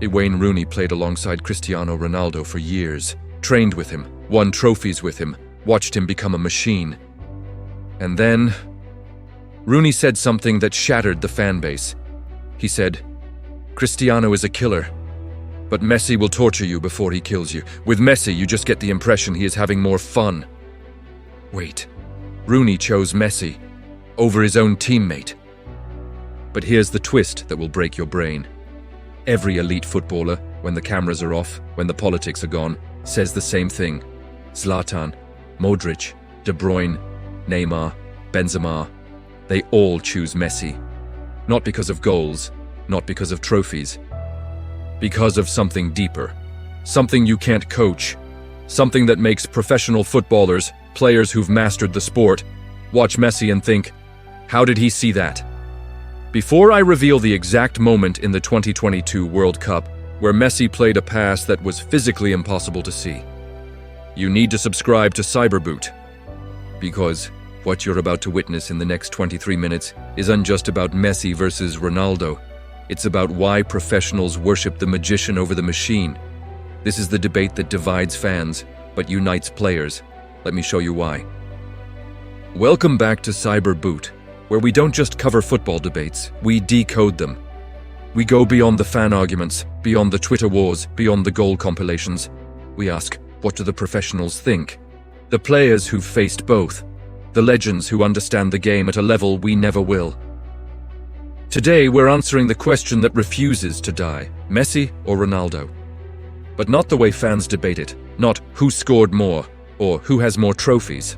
Wayne Rooney played alongside Cristiano Ronaldo for years, trained with him, won trophies with him, watched him become a machine. And then, Rooney said something that shattered the fan base. He said, "Cristiano is a killer, but Messi will torture you before he kills you. With Messi, you just get the impression he is having more fun." Wait, Rooney chose Messi over his own teammate. But here's the twist that will break your brain. Every elite footballer, when the cameras are off, when the politics are gone, says the same thing. Zlatan, Modric, De Bruyne, Neymar, Benzema, they all choose Messi. Not because of goals, not because of trophies. Because of something deeper. Something you can't coach. Something that makes professional footballers, players who've mastered the sport, watch Messi and think, how did he see that? Before I reveal the exact moment in the 2022 World Cup where Messi played a pass that was physically impossible to see, you need to subscribe to Cyberboot. Because what you're about to witness in the next 23 minutes isn't just about Messi versus Ronaldo. It's about why professionals worship the magician over the machine. This is the debate that divides fans, but unites players. Let me show you why. Welcome back to Cyberboot, where we don't just cover football debates, we decode them. We go beyond the fan arguments, beyond the Twitter wars, beyond the goal compilations. We ask, what do the professionals think? The players who've faced both. The legends who understand the game at a level we never will. Today, we're answering the question that refuses to die, Messi or Ronaldo. But not the way fans debate it, not who scored more or who has more trophies.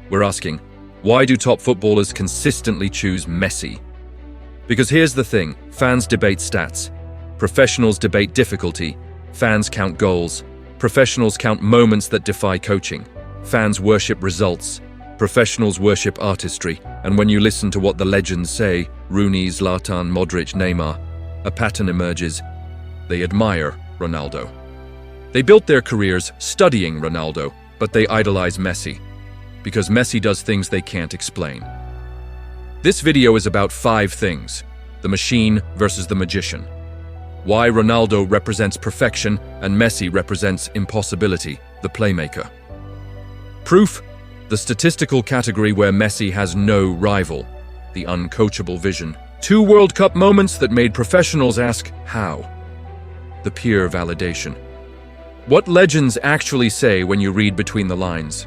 We're asking, why do top footballers consistently choose Messi? Because here's the thing, fans debate stats. Professionals debate difficulty. Fans count goals. Professionals count moments that defy coaching. Fans worship results. Professionals worship artistry. And when you listen to what the legends say, Rooney, Zlatan, Modric, Neymar, a pattern emerges. They admire Ronaldo. They built their careers studying Ronaldo, but they idolize Messi. Because Messi does things they can't explain. This video is about 5 things. The machine versus the magician. Why Ronaldo represents perfection and Messi represents impossibility, the playmaker. Proof, the statistical category where Messi has no rival, the uncoachable vision. 2 World Cup moments that made professionals ask, how? The peer validation. What legends actually say when you read between the lines.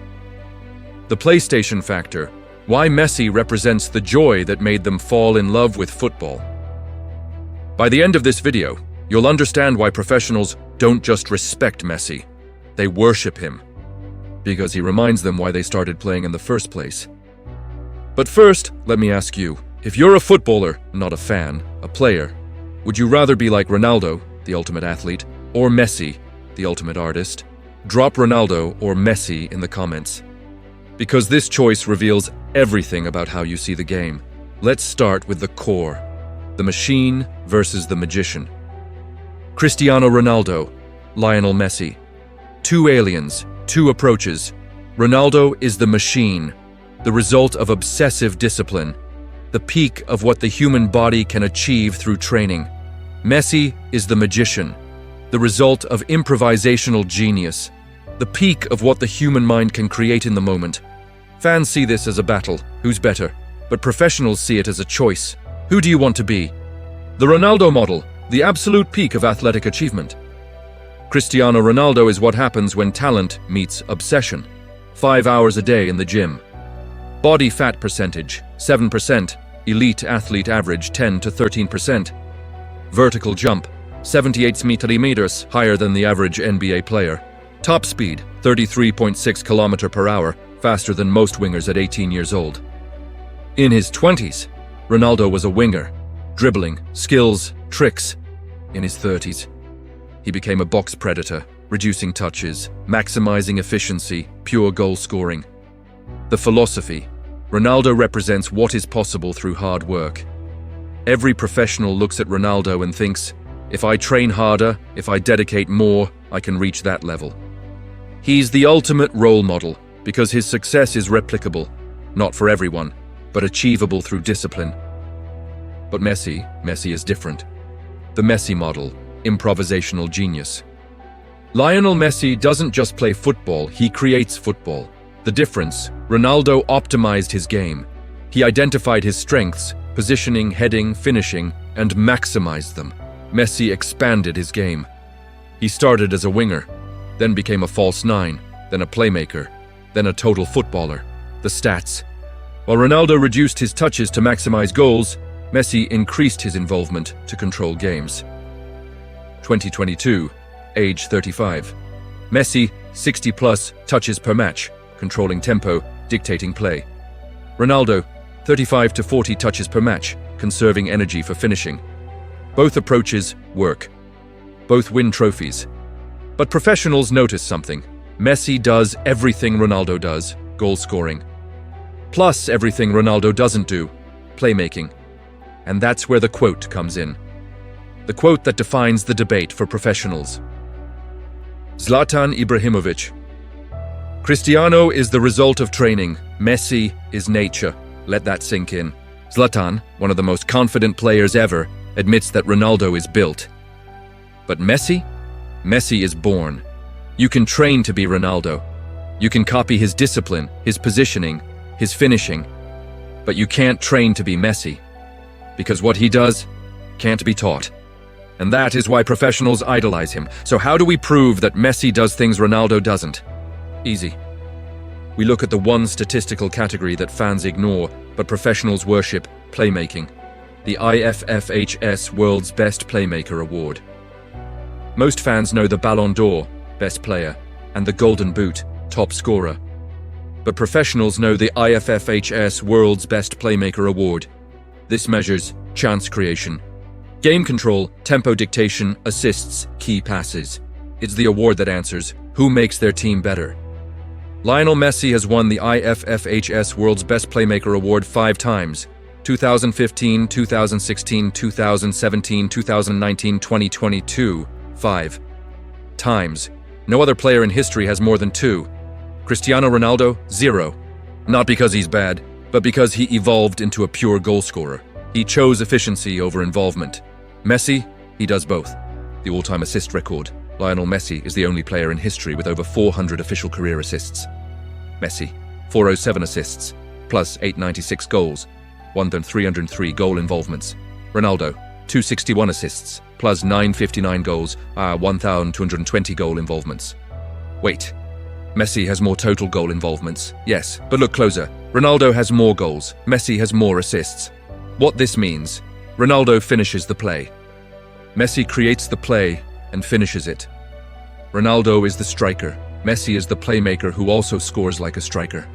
The PlayStation factor. Why Messi represents the joy that made them fall in love with football. By the end of this video, you'll understand why professionals don't just respect Messi, they worship him. Because he reminds them why they started playing in the first place. But first, let me ask you, if you're a footballer, not a fan, a player, would you rather be like Ronaldo, the ultimate athlete, or Messi, the ultimate artist? Drop Ronaldo or Messi in the comments. Because this choice reveals everything about how you see the game. Let's start with the core. The machine versus the magician. Cristiano Ronaldo, Lionel Messi. 2 aliens, 2 approaches. Ronaldo is the machine, the result of obsessive discipline, the peak of what the human body can achieve through training. Messi is the magician, the result of improvisational genius, the peak of what the human mind can create in the moment. Fans see this as a battle, who's better, but professionals see it as a choice. Who do you want to be? The Ronaldo model, the absolute peak of athletic achievement. Cristiano Ronaldo is what happens when talent meets obsession. 5 hours a day in the gym. Body fat percentage, 7%. Elite athlete average, 10 to 13%. Vertical jump, 78 meters, higher than the average NBA player. Top speed, 33.6 km per hour, faster than most wingers at 18 years old. In his 20s, Ronaldo was a winger, dribbling, skills, tricks. In his 30s, he became a box predator, reducing touches, maximizing efficiency, pure goal scoring. The philosophy, Ronaldo represents what is possible through hard work. Every professional looks at Ronaldo and thinks, if I train harder, if I dedicate more, I can reach that level. He's the ultimate role model because his success is replicable, not for everyone, but achievable through discipline. But Messi is different. The Messi model, improvisational genius. Lionel Messi doesn't just play football, he creates football. The difference, Ronaldo optimized his game. He identified his strengths, positioning, heading, finishing, and maximized them. Messi expanded his game. He started as a winger, then became a false nine, then a playmaker, then a total footballer. The stats. While Ronaldo reduced his touches to maximize goals, Messi increased his involvement to control games. 2022, age 35. Messi, 60+ touches per match, controlling tempo, dictating play. Ronaldo, 35 to 40 touches per match, conserving energy for finishing. Both approaches work. Both win trophies. But professionals notice something. Messi does everything Ronaldo does, goal scoring. Plus everything Ronaldo doesn't do, playmaking. And that's where the quote comes in. The quote that defines the debate for professionals. Zlatan Ibrahimovic. Cristiano is the result of training. Messi is nature. Let that sink in. Zlatan, one of the most confident players ever, admits that Ronaldo is built. But Messi? Messi is born. You can train to be Ronaldo. You can copy his discipline, his positioning, his finishing. But you can't train to be Messi. Because what he does can't be taught. And that is why professionals idolize him. So how do we prove that Messi does things Ronaldo doesn't? Easy. We look at the one statistical category that fans ignore, but professionals worship: playmaking. The IFFHS World's Best Playmaker Award. Most fans know the Ballon d'Or, Best Player, and the Golden Boot, Top Scorer. But professionals know the IFFHS World's Best Playmaker Award. This measures chance creation, game control, tempo dictation, assists, key passes. It's the award that answers who makes their team better. Lionel Messi has won the IFFHS World's Best Playmaker Award 5 times. 2015, 2016, 2017, 2019, 2022. 5 times. No other player in history has more than 2. Cristiano Ronaldo, 0. Not because he's bad, but because he evolved into a pure goal scorer. He chose efficiency over involvement. Messi, he does both. The all-time assist record. Lionel Messi is the only player in history with over 400 official career assists. Messi, 407 assists, plus 896 goals, 1,303 goal involvements. Ronaldo, 261 assists, plus 959 goals, 1,220 goal involvements. Wait, Messi has more total goal involvements, yes, but look closer. Ronaldo has more goals, Messi has more assists. What this means, Ronaldo finishes the play. Messi creates the play and finishes it. Ronaldo is the striker, Messi is the playmaker who also scores like a striker.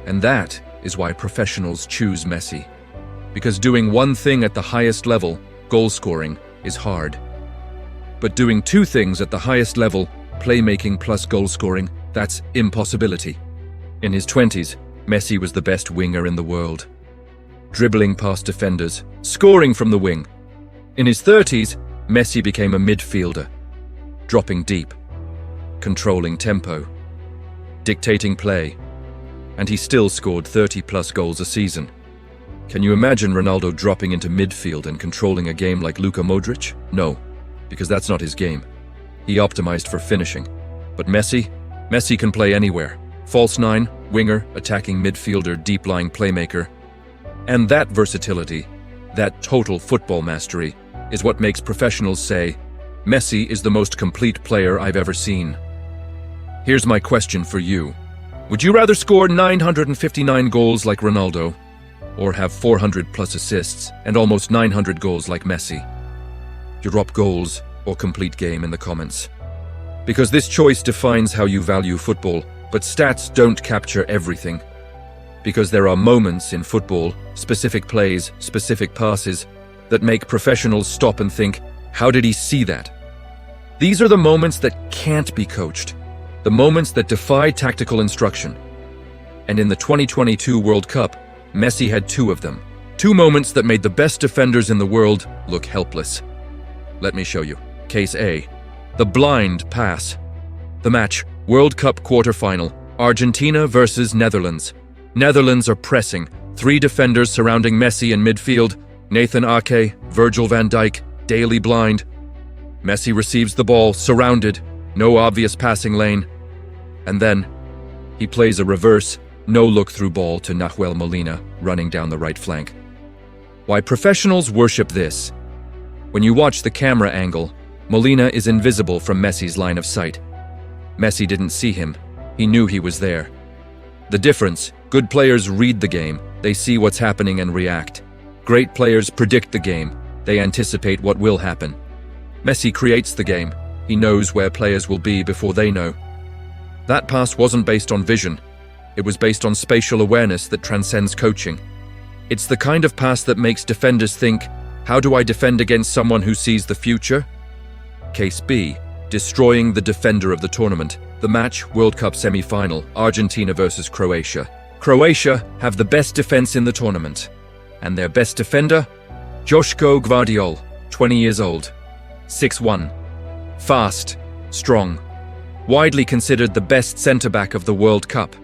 And that is why professionals choose Messi. Because doing one thing at the highest level, goal scoring, is hard. But doing two things at the highest level, playmaking plus goal scoring, that's impossibility. In his 20s, Messi was the best winger in the world. Dribbling past defenders, scoring from the wing. In his 30s, Messi became a midfielder, dropping deep, controlling tempo, dictating play, and he still scored 30+ goals a season. Can you imagine Ronaldo dropping into midfield and controlling a game like Luka Modric? No, because that's not his game. He optimized for finishing. But Messi can play anywhere. False nine, winger, attacking midfielder, deep-lying playmaker. And that versatility, that total football mastery, is what makes professionals say, Messi is the most complete player I've ever seen. Here's my question for you. Would you rather score 959 goals like Ronaldo, or have 400+ assists and almost 900 goals like Messi? Drop goals or complete game in the comments. Because this choice defines how you value football, but stats don't capture everything. Because there are moments in football, specific plays, specific passes, that make professionals stop and think, how did he see that? These are the moments that can't be coached, the moments that defy tactical instruction. And in the 2022 World Cup, Messi had 2 of them. 2 moments that made the best defenders in the world look helpless. Let me show you. Case A, the blind pass. The match, World Cup quarterfinal, Argentina versus Netherlands. Netherlands are pressing, 3 defenders surrounding Messi in midfield, Nathan Ake, Virgil van Dijk, Daley Blind. Messi receives the ball, surrounded, no obvious passing lane. And then, he plays a reverse, no-look-through ball to Nahuel Molina, running down the right flank. Why professionals worship this? When you watch the camera angle, Molina is invisible from Messi's line of sight. Messi didn't see him. He knew he was there. The difference, good players read the game, they see what's happening and react. Great players predict the game, they anticipate what will happen. Messi creates the game, he knows where players will be before they know. That pass wasn't based on vision, it was based on spatial awareness that transcends coaching. It's the kind of pass that makes defenders think, how do I defend against someone who sees the future? Case B, destroying the defender of the tournament. The match, World Cup semi-final, Argentina versus Croatia. Croatia have the best defense in the tournament. And their best defender? Joško Gvardiol, 20 years old. 6'1". Fast, strong. Widely considered the best centre-back of the World Cup.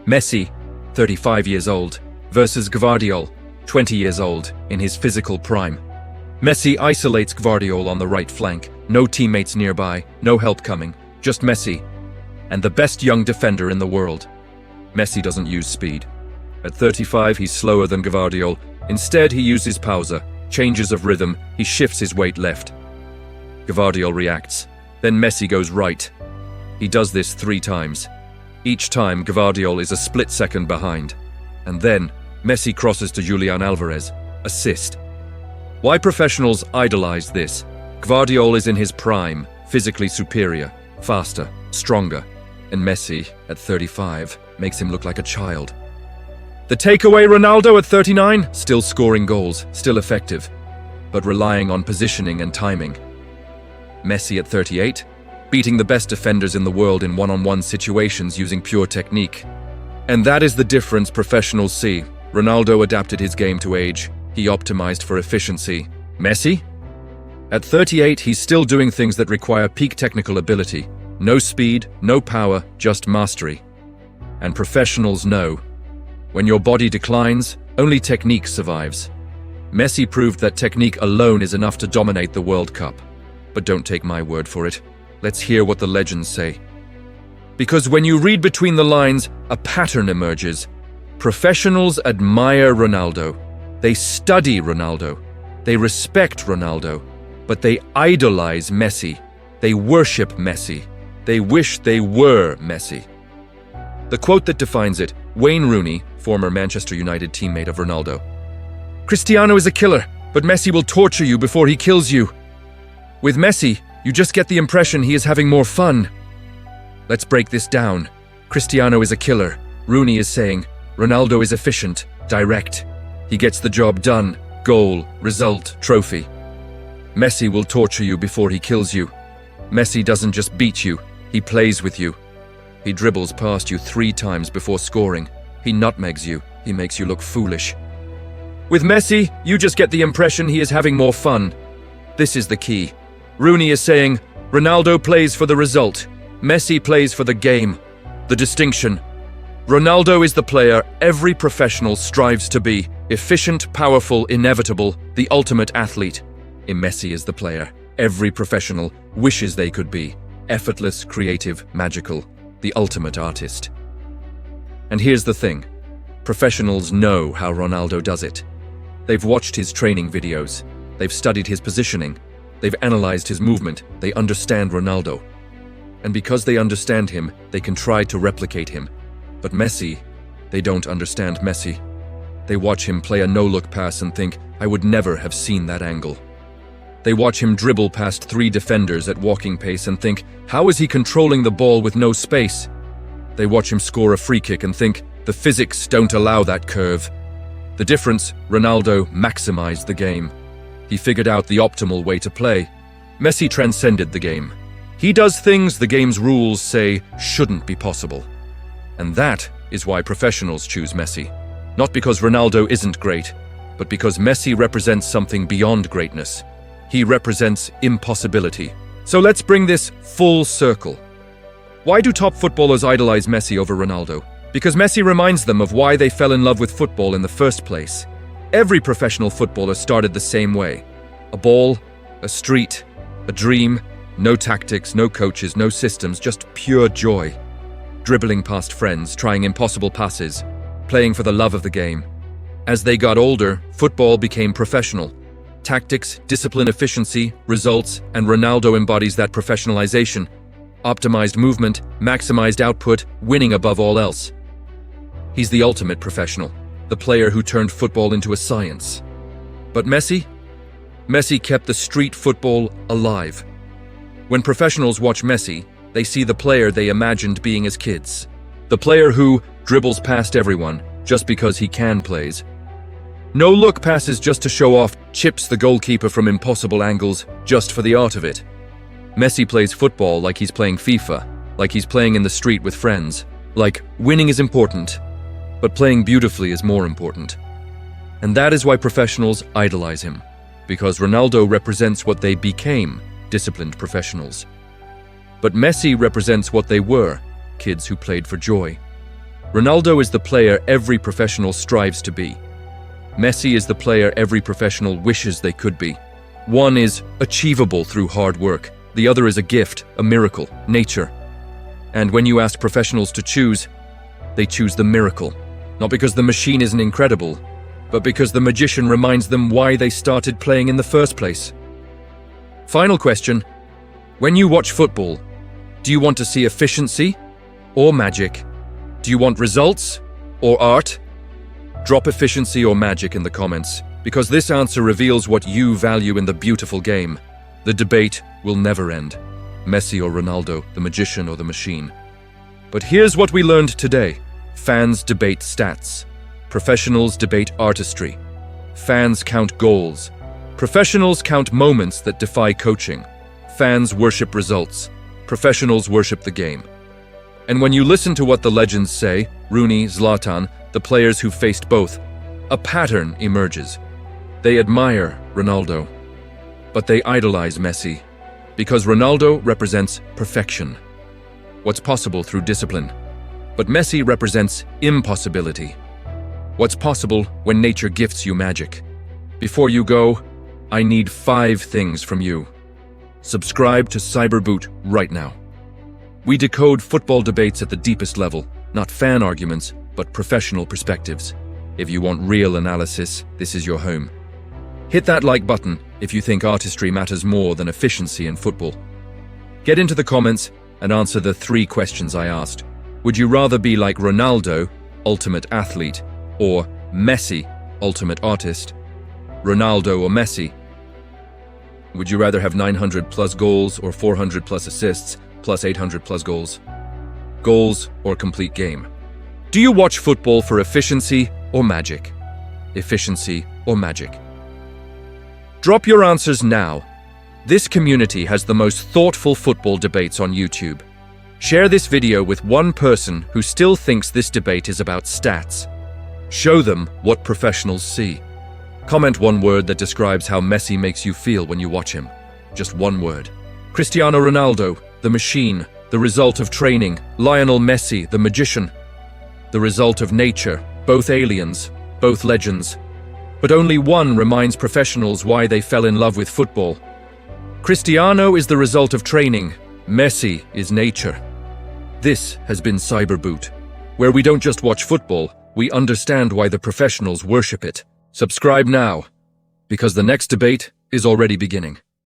Messi, 35 years old, versus Gvardiol, 20 years old, in his physical prime. Messi isolates Gvardiol on the right flank. No teammates nearby, no help coming, just Messi. And the best young defender in the world. Messi doesn't use speed. At 35, he's slower than Gvardiol. Instead, he uses pausa, changes of rhythm, he shifts his weight left. Gvardiol reacts. Then Messi goes right. He does this 3 times. Each time, Gvardiol is a split second behind. And then, Messi crosses to Julian Alvarez. Assist. Why professionals idolize this? Gvardiol is in his prime, physically superior, faster, stronger. And Messi, at 35, makes him look like a child. The takeaway, Ronaldo at 39, still scoring goals, still effective, but relying on positioning and timing. Messi at 38, beating the best defenders in the world in one-on-one situations using pure technique. And that is the difference professionals see. Ronaldo adapted his game to age. He optimized for efficiency. Messi? At 38, he's still doing things that require peak technical ability. No speed, no power, just mastery. And professionals know, when your body declines, only technique survives. Messi proved that technique alone is enough to dominate the World Cup. But don't take my word for it. Let's hear what the legends say. Because when you read between the lines, a pattern emerges. Professionals admire Ronaldo. They study Ronaldo. They respect Ronaldo. But they idolize Messi. They worship Messi. They wish they were Messi. The quote that defines it, Wayne Rooney, former Manchester United teammate of Ronaldo. Cristiano is a killer, but Messi will torture you before he kills you. With Messi, you just get the impression he is having more fun. Let's break this down. Cristiano is a killer. Rooney is saying, Ronaldo is efficient, direct. He gets the job done, goal, result, trophy. Messi will torture you before he kills you. Messi doesn't just beat you, he plays with you. He dribbles past you 3 times before scoring. He nutmegs you, he makes you look foolish. With Messi, you just get the impression he is having more fun. This is the key. Rooney is saying, Ronaldo plays for the result. Messi plays for the game. The distinction. Ronaldo is the player every professional strives to be. Efficient, powerful, inevitable, the ultimate athlete. And Messi is the player every professional wishes they could be. Effortless, creative, magical, the ultimate artist. And here's the thing. Professionals know how Ronaldo does it. They've watched his training videos. They've studied his positioning. They've analyzed his movement. They understand Ronaldo. And because they understand him, they can try to replicate him. But Messi, they don't understand Messi. They watch him play a no-look pass and think, I would never have seen that angle. They watch him dribble past 3 defenders at walking pace and think, how is he controlling the ball with no space? They watch him score a free kick and think, the physics don't allow that curve. The difference, Ronaldo maximized the game. He figured out the optimal way to play. Messi transcended the game. He does things the game's rules say shouldn't be possible. And that is why professionals choose Messi. Not because Ronaldo isn't great, but because Messi represents something beyond greatness. He represents impossibility. So let's bring this full circle. Why do top footballers idolize Messi over Ronaldo? Because Messi reminds them of why they fell in love with football in the first place. Every professional footballer started the same way. A ball, a street, A dream, no tactics, no coaches, no systems, just pure joy. Dribbling past friends, trying impossible passes, playing for the love of the game. As they got older, football became professional. Tactics, discipline, efficiency, results, and Ronaldo embodies that professionalization. Optimized movement, maximized output, winning above all else. He's the ultimate professional, the player who turned football into a science. But Messi? Messi kept the street football alive. When professionals watch Messi, they see the player they imagined being as kids. The player who dribbles past everyone just because he can plays. No look passes just to show off, chips the goalkeeper from impossible angles just for the art of it. Messi plays football like he's playing FIFA, like he's playing in the street with friends. Like, winning is important, but playing beautifully is more important. And that is why professionals idolize him, because Ronaldo represents what they became, disciplined professionals. But Messi represents what they were, kids who played for joy. Ronaldo is the player every professional strives to be. Messi is the player every professional wishes they could be. One is achievable through hard work. The other is a gift, a miracle, nature. And when you ask professionals to choose, they choose the miracle. Not because the machine isn't incredible, but because the magician reminds them why they started playing in the first place. Final question. When you watch football, do you want to see efficiency or magic? Do you want results or art? Drop efficiency or magic in the comments, because this answer reveals what you value in the beautiful game. The debate will never end. Messi or Ronaldo, the magician or the machine. But here's what we learned today. Fans debate stats. Professionals debate artistry. Fans count goals. Professionals count moments that defy coaching. Fans worship results. Professionals worship the game. And when you listen to what the legends say, Rooney, Zlatan, the players who faced both, a pattern emerges. They admire Ronaldo, but they idolize Messi, because Ronaldo represents perfection, what's possible through discipline. But Messi represents impossibility, what's possible when nature gifts you magic. Before you go, I need 5 things from you. Subscribe to Cyberboot right now. We decode football debates at the deepest level, not fan arguments, but professional perspectives. If you want real analysis, this is your home. Hit that like button if you think artistry matters more than efficiency in football. Get into the comments and answer the 3 questions I asked. Would you rather be like Ronaldo, ultimate athlete, or Messi, ultimate artist? Ronaldo or Messi? Would you rather have 900 plus goals or 400 plus assists plus 800 plus goals? Goals or complete game? Do you watch football for efficiency or magic? Efficiency or magic? Drop your answers now. This community has the most thoughtful football debates on YouTube. Share this video with one person who still thinks this debate is about stats. Show them what professionals see. Comment one word that describes how Messi makes you feel when you watch him. Just one word. Cristiano Ronaldo, the machine, the result of training. Lionel Messi, the magician, the result of nature. Both aliens, both legends. But only one reminds professionals why they fell in love with football. Cristiano is the result of training. Messi is nature. This has been Cyberboot, where we don't just watch football, we understand why the professionals worship it. Subscribe now, because the next debate is already beginning.